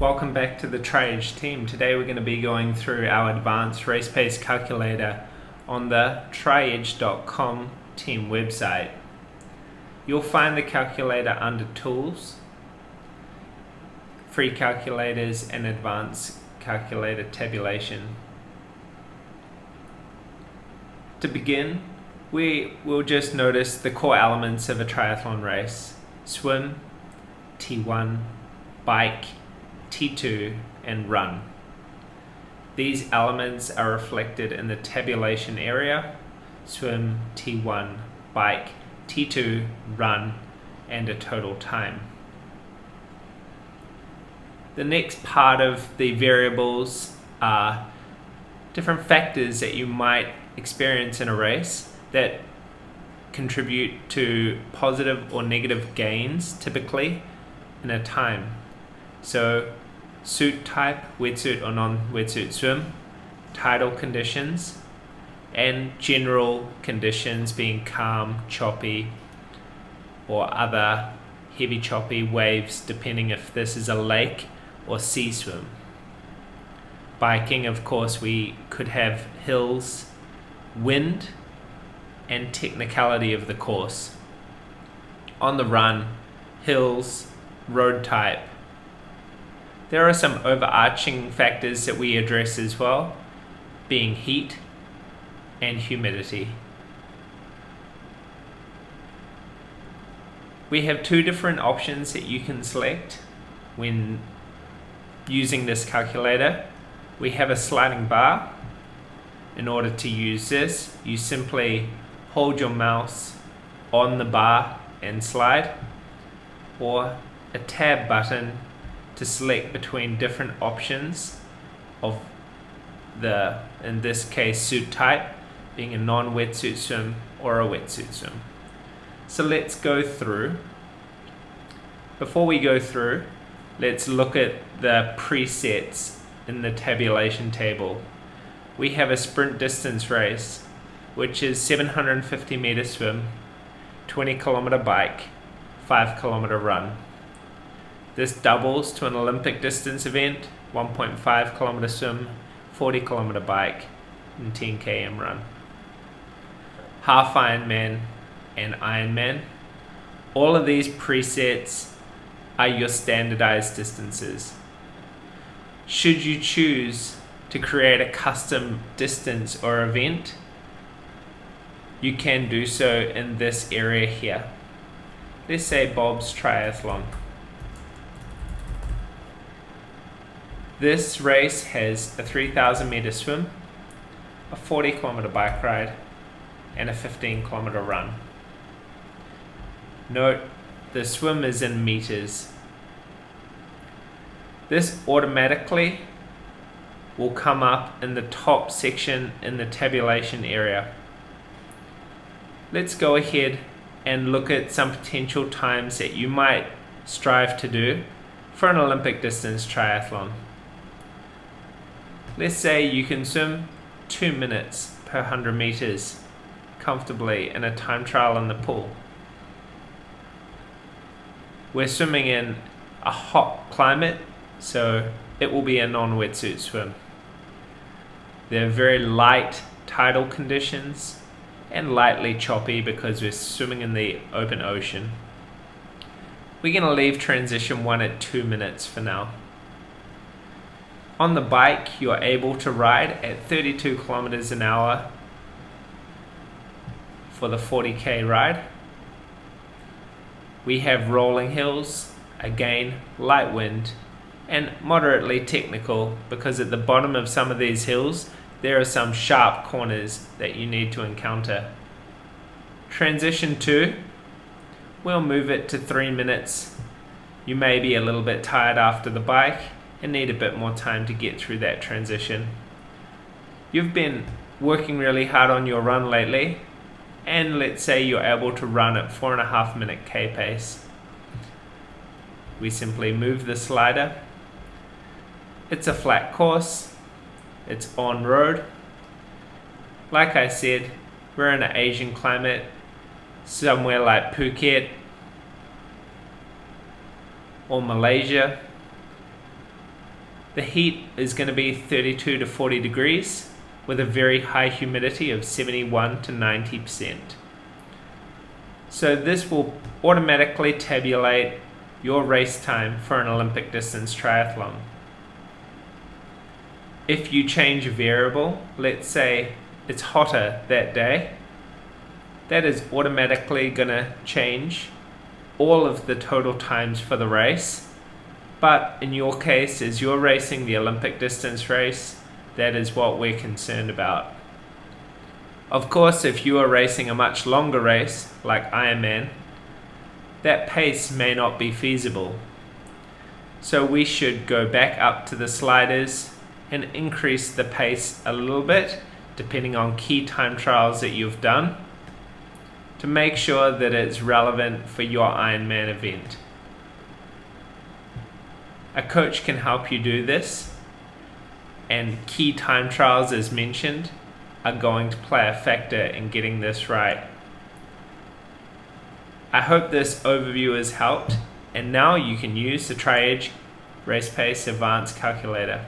Welcome back to the Triage team. Today we're going to be going through our advanced race pace calculator on the triage.com team website. You'll find the calculator under Tools, Free Calculators and Advanced Calculator Tabulation. To begin, we will just notice the core elements of a triathlon race: swim, T1, bike, T2, and run. These elements are reflected in the tabulation area: swim, T1, bike, T2, run, and a total time. The next part of the variables are different factors that you might experience in a race that contribute to positive or negative gains, typically in a time. So suit type, wetsuit or non-wetsuit swim, tidal conditions, and general conditions being calm, choppy, or other heavy choppy waves, depending if this is a lake or sea swim. Biking, of course, we could have hills, wind, and technicality of the course. On the run, hills, road type. There are some overarching factors that we address as well, being heat and humidity. We have two different options that you can select when using this calculator. We have a sliding bar. In order to use this, you simply hold your mouse on the bar and slide, or a tab button to select between different options of the, in this case, suit type, being a non-wetsuit swim or a wetsuit swim. So let's go through. Before we go through, let's look at the presets in the tabulation table. We have a sprint distance race, which is 750 meter swim, 20 kilometer bike, 5 kilometer run. This doubles to an Olympic distance event: 1.5 kilometer swim, 40 kilometer bike, and 10 km run. Half Ironman and Ironman. All of these presets are your standardized distances. Should you choose to create a custom distance or event, you can do so in this area here. Let's say Bob's Triathlon. This race has a 3,000 meter swim, a 40 kilometer bike ride, and a 15 kilometer run. Note, the swim is in meters. This automatically will come up in the top section in the tabulation area. Let's go ahead and look at some potential times that you might strive to do for an Olympic distance triathlon. Let's say you can swim 2 minutes per 100 meters comfortably in a time trial in the pool. We're swimming in a hot climate, so it will be a non-wetsuit swim. They're very light tidal conditions and lightly choppy because we're swimming in the open ocean. We're going to leave transition 1 at 2 minutes for now. On the bike, you are able to ride at 32 kilometers an hour for the 40k ride. We have rolling hills, again light wind, and moderately technical, because at the bottom of some of these hills there are some sharp corners that you need to encounter. Transition 2, we'll move it to 3 minutes. You may be a little bit tired after the bike and need a bit more time to get through that transition. You've been working really hard on your run lately, and let's say you're able to run at 4.5 minute K pace. We simply move the slider. It's a flat course. It's on road. Like I said, we're in an Asian climate, somewhere like Phuket or Malaysia. The heat is going to be 32 to 40 degrees with a very high humidity of 71 to 90%. So this will automatically tabulate your race time for an Olympic distance triathlon. If you change a variable, let's say it's hotter that day, that is automatically going to change all of the total times for the race. But in your case, as you're racing the Olympic distance race, that is what we're concerned about. Of course, if you are racing a much longer race, like Ironman, that pace may not be feasible. So we should go back up to the sliders and increase the pace a little bit, depending on key time trials that you've done, to make sure that it's relevant for your Ironman event. A coach can help you do this, and key time trials, as mentioned, are going to play a factor in getting this right. I hope this overview has helped, and now you can use the Tri-Edge Race Pace Advanced Calculator.